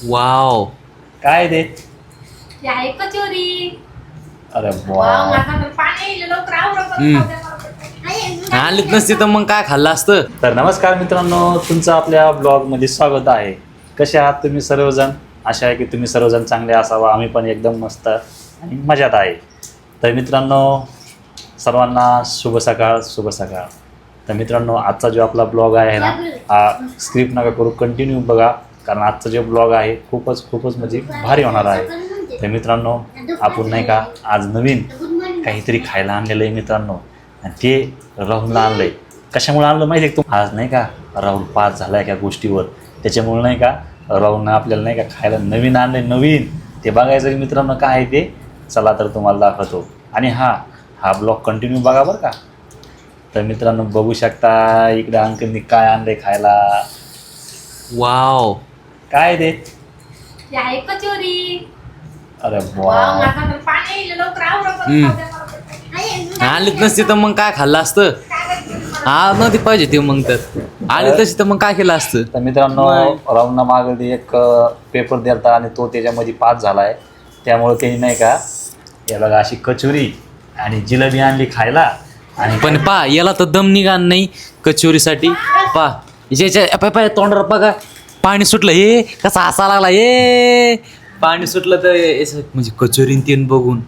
Wow. काय ते? ते आहे कचोरी. अरे वाव, वा, माझं पाणी लवकर आणलीच नसती तर मग काय खाल्लं असतं. तर नमस्कार मित्रांनो, तुमचं आपल्या ब्लॉगमध्ये स्वागत आहे. कसे आहात तुम्ही सर्वजण? आशा आहे की तुम्ही सर्वजण चांगले असावा. आम्ही पण एकदम मस्त आणि मजात आहे. तर मित्रांनो, सर्वांना शुभ सकाळ शुभ सकाळ. तर मित्रांनो, आजचा जो आपला ब्लॉग आहे ना, हा स्क्रिप्ट नका करू, कंटिन्यू बघा, कारण आजचा जो ब्लॉग आहे खूपच म्हणजे भारी होणार आहे. तर मित्रांनो, आपण नाही का आज नवीन काहीतरी खायला आणलेलं आहे मित्रांनो, आणि ते राहुलला आणलं आहे. कशामुळे आणलं माहिती आहे तू? आज नाही का राहुल पास झाला आहे त्या गोष्टीवर, त्याच्यामुळे नाही का राहुलनं आपल्याला नाही का खायला नवीन आणलं आहे. नवीन ते बघायचं की मित्रांनो काय आहे ते, चला तर तुम्हाला दाखवतो. आणि हा ब्लॉग कंटिन्यू बघा बरं का. तर मित्रांनो बघू शकता इकडे अंकलनी काय आणलंय खायला. वाव. काय ते? ते आहे कचोरी. अरे वाव, वा, माझं पाणी लवकर आणलीच नसती तर मग काय खाल्लं असतं. हा नव्हती पाहिजे ते मग तर आली तशी तर मग काय केलं असतं. तर मित्रांनो, राहुलना मागे एक पेपर द्यालता आणि तो त्याच्यामध्ये पास झाला आहे. त्यामुळे त्यांनी नाही का या बघा अशी कचोरी आणि जिलेबी आणली खायला. आणि पण पा याला तर दम निघाल नाही कचोरीसाठी. पा याच्या पाय तोंडावर बघा पाणी सुटलं. हे कसा हसा लागला. हे पाणी सुटलं तर म्हणजे कचोरीन तीन बघून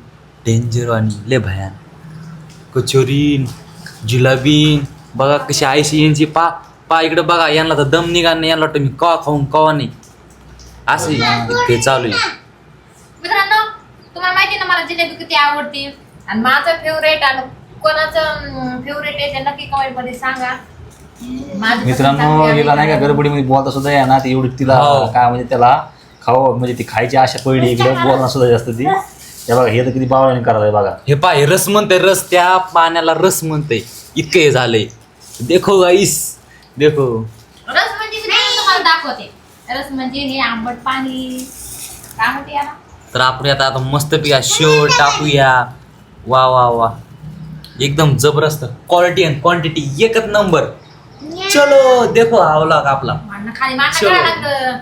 डेंजर आणि लय भयान. कचोरीन जिलेबी बघा कशी 80 इंची. पा पा इकडे बघा, यांना तर दम निघाल नाही. यांना वाटतं मी कवा खाऊन कवा नाही, असे ते चालू आहे. मित्रांनो, तुम्हाला माहिती आहे ना मला जिलेबी किती आवडते, आणि माझं फेवरेट आणि कोणाचं फेवरेट आहे ते नक्की कमेंट मध्ये सांगा. माझं मित्रांनो, हिला नाही का गडबडीमध्ये बोलता सुद्धा आहे ना, ती एवढी तिला हो. काय म्हणजे त्याला खाऊ म्हणजे ती खायची आशा पडली. इकडे बोलणं सुद्धा जास्त ती. हे बघा, हे तर किती बावळाने करायला बघा. हे पा हे रस म्हणते, रस त्या पाण्याला रस म्हणते. इतकं हे झालंय. देखो गाईस देखो. रस म्हणजे मी तुम्हाला दाखवते. रस म्हणजे हे आंबट पाणी काय म्हणते याला. तर आपण आता मस्त पिया शेव टाकूया. वा वा वा, एकदम जबरदस्त क्वालिटी आणि क्वांटिटी एकच नंबर. चलो देखो हा व्लॉग आपला. मांडणं खाली मांडणं चलो. करावं लागतं.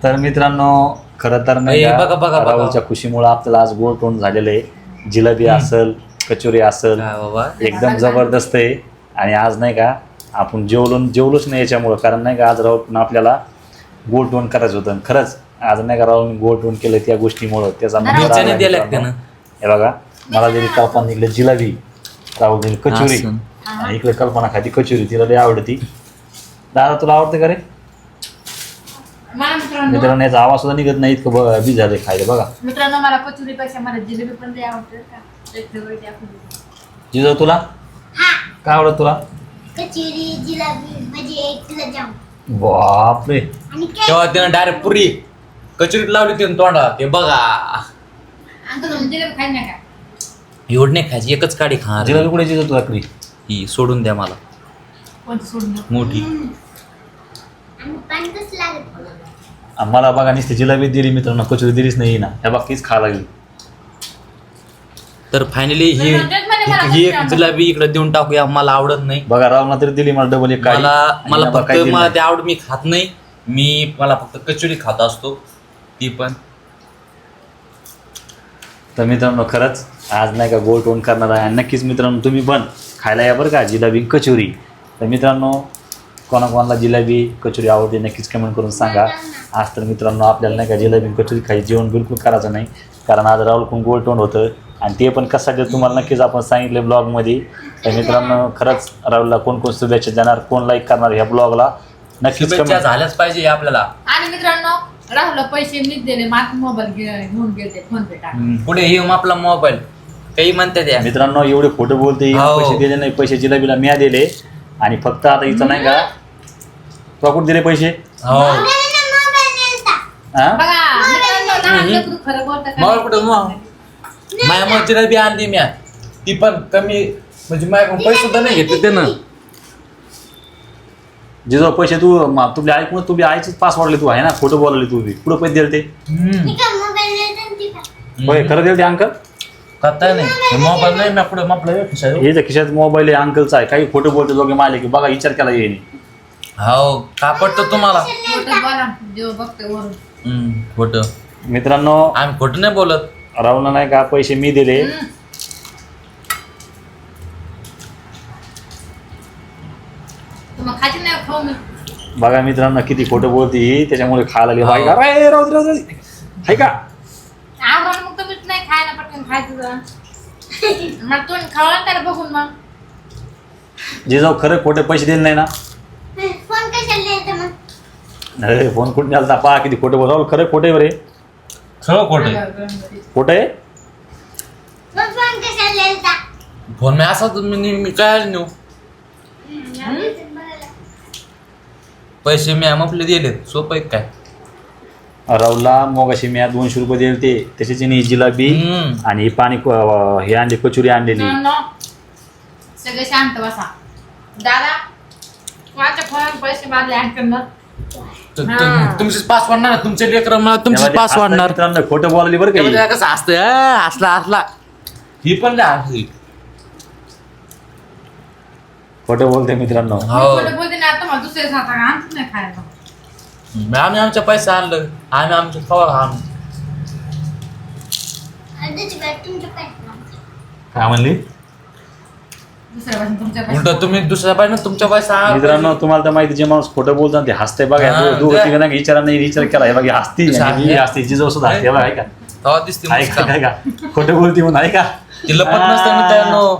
तर मित्रांनो, खरं तर नाही ए, का, बघा, बघा, बघा. राहुलच्या खुशीमुळे आपल्याला आज गोड तोंड झालेलं आहे. जिलेबी असेल, कचोरी असेल, काय बाबा. एकदम जबरदस्त आहे. आणि आज नाही का आपण जेवलोच नाही याच्यामुळं, कारण नाही का आज राहुल आपल्याला गोड तोंड करायचं होतं. खरंच आज नाही का राहुल गोड तोंड केलं त्या गोष्टीमुळं. त्याचा नंबर मिरच्याने आला द्यायला मित्रांनो. लागते हे बघा, मला दिली कल्पना निघली जिलेबी, राहुल दिली कचोरी, असं. आणि इकडे कल्पना खाती कचोरी. तिला लई आवडती. दादा तुला आवडते का रे? मला मित्रांनो, याचा आवाज सुद्धा निघत नाही, इतकं बी झाले खायला बघा. मित्रांनो मला कचोरीपेक्षा मला जिलेबी पण लई आवडते बरं का. एक फेवरेट आहे आपली. जिजो तुला काय आवडत तुला? कचोरी जिलेबी म्हणजे गुलाबजाम बापरे, आणि केक. तेव्हा त्यानं डायरेक्ट पुरी कचोरीत लावली होती तोंडा. ते बघा अंकल जिलेबी खायला नाही का? एवढं नाही खायची, एकच काडी खाणार. जिलेबी कुठे जिजो तुला कधी? ही सोडून द्या मला कोणतं सोडून देऊ? मोठी. आणि पाणी कसं लागत. मला बघा नुसती जिलेबी दिली मित्रांनो, कचोरी दिलीच नाही ना. ह्या बाकीच खा लागली. तर फायनली ही ही एक जिलेबी इकडे देऊन टाकूया. मला आवडत नाही. बघा रावना तरी दिली मला डबल एक काढी. मला आणि फक्त काही दिलं मला नाही. ते आवड मी खात नाही. मला फक्त कचोरी खात असतो, ती पण. तर मित्रांनो, खरंच आज नाही का गोड तोंड करणार आहे. आणि नक्कीच मित्रांनो तुम्ही पण खायला या बरं का जिलेबी कचोरी. तर मित्रांनो, कोणाकोणाला जिलेबी कचोरी आवडते नक्कीच कमेंट करून सांगा. आज तर मित्रांनो आपल्याला नाही का जिलेबी कचोरी खायची, जेवण बिलकुल करायचं नाही, कारण आज राहुल खूप गोड तोंड होतं. आणि ते पण कशासाठी तुम्हाला नक्कीच आपण सांगितलं ब्लॉगमध्ये. तर मित्रांनो, खरंच राहुलला कोण शुभेच्छा देणार, कोण लाईक करणार ह्या ब्लॉगला नक्कीच शुभेच्छा comment. झाल्याच पाहिजे आपल्याला. आणि मित्रांनो, राहुलला पैसे मीच दिले. माझा मोबाईल घेऊन गेले फोन पे टाक. पुढे येऊन आपला मोबाईल काही म्हणते त्या. मित्रांनो, एवढे खोटं बोलते, हो. पैसे दिले नाही. पैसे जिलेबीला म्या दिले, आणि फक्त आता इथं नाही का तुला कुठे दिले पैसे? हो हा? बघा मित्रांनो, लहान लेकरू खरं बोलतं का? मोबाईल कुठं मग माझ्या मग जिलेबी आणली म्या, ती पण कमी म्हणजे माझ्याकडून पैसे सुद्धा नाही घेतले त्यानं. जिजो पैसे तुझ्या ऐकून तुझ्या आईचीच पास वाढले तू आहे ना, खोटं बोलले तू बी. कुठं पैसे दिले ते? होय, खरं दिले ते अंकल? करताय नाही मोबाईल नाही ना पुढे आपलं खिशात. याच्या खिशात मोबाईल आहे अंकलचा आहे. काही खोटं बोलते दोघे मारले की बघा विचार केला येईन. हो का पडतं तुम्हाला? खोटं बोला, जेव्हा बघतोय वरून. खोटं मित्रांनो आम्ही खोटं नाही बोलत. राहुलला नाही का पैसे मी दिले. तुम्हाला खायची नाही खाऊ मी. बघा मित्रांनो किती खोटं बोलती ही, त्याच्यामुळे खायला लागली. बाई का रे, राहू दे, राहू दे. हाय का आवरण मग तुम्हीच नाही खायला पटकन खायचं जरा. मग तुम्ही खावा त्याला बघून मग. जे जाऊ खरं खोटे पैसे दिले नाही ना. फोन कशाला द्यायचा मग? अरे फोन कुठे आलता पहा किती खोटं बोल. राहुल खरं खोटं आहे बरे. सगळं खोटं आहे. खोटं आहे. मग फोन कशाला द्यायचा? फोन मी असा मी काय नेऊ पैसे मी आपले दिले सोपं आहे काय. राहुलला मोगाशी मी 200 रुपये दिले ते त्याच्याची जिलाबी आणि पाणी हे आणली कचोरी आणलेली. सगळे शांत बसा. दादा माझ्या फोन पैसे मारले आणकडनं. तुमचेच पास वाढणार तुमचे लेकर मला तुमचेच पास वाढणार. मित्रांनो खोटं बोलायली बरं का ही. कसं असतं असला असला ही पण नाही हसली. खोटं बोलते मित्रांनो. हो खोटं बोलते ना आता मला दुसरे खाता का आणत नाही खायला. आम्ही आमच्या पैसे आणलं आम्ही आमच्या खवा आणू. अर्ध्याची बॅग तुमच्या पैसे. काय म्हणली दुसऱ्या पासून तुमच्या उलट तुम्ही दुसऱ्या पाहिजे तुमच्या पैसे मित्रांनो तुम्हाला तर माहिती जे माणूस खोटं बोलतात ते हसते बघा. हा, दोघं काय? तिघं नाही विचारा नाही विचार केला हे बघा हसती आणि ही हसती जिजो सुद्धा हसते बघा. आहे का तेव्हा दिसते आहे मुस्कान. का काय का खोटं बोलती म्हणून आहे का. ती लपत नसतं मित्रांनो.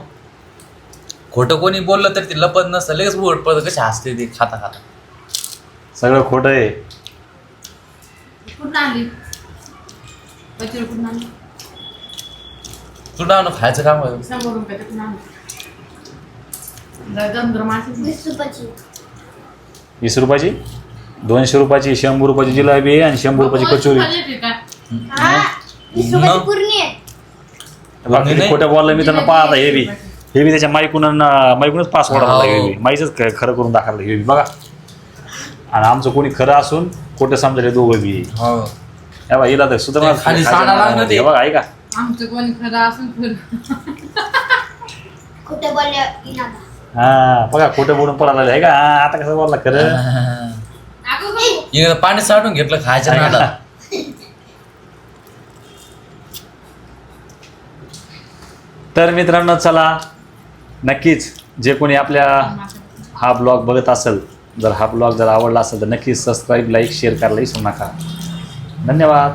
खोटं कोणी बोललं तर ती लपत नसतं लगेच उघड पडतं. कशी हसते ती खाता खाता. सगळं खोटं आहे. कुठं आणली पैसे कुठून आणली? तुला आणू खायचं काम आहे. 100 रुपये कुठून आणली? जर मासे 20 रुपयाची. 20 रुपयाची 200 रुपयाची 100 रुपयाची जिलाबी आहे आणि 100 रुपयाची कचोरी. हा 20 रुपयाची पूर्ण आहे. बघा किती नाही. खोटं बोललं मित्रांनो. पहा आता हे बी त्याच्या माईकूनच पास वाढायला हो. लागली. माईच खरं करून दाखवलं हे बी बघा. आणि आमचं कोणी खरं असून खोटं समजायला दोघं बी. हो हे बघा हिला तर सुद्धा ते खाली सांडायला लागलं ते. हे बघा आहे का आमचं कोणी खरं असून खोटं बोलल्या इनादा. हा बघा खोटं बोलून पळायला आहे का. हा, आता कसं बोलला खरं. हिने पाणी साठून घेतलं खायचं ना आता. तर मित्रांनो चला नक्कीच जे कोणी आपल्या हा ब्लॉग बघत असेल जर हा ब्लॉग जर आवडला असेल तर नक्कीच सबस्क्राईब लाईक शेअर करायला विसरू नका. धन्यवाद.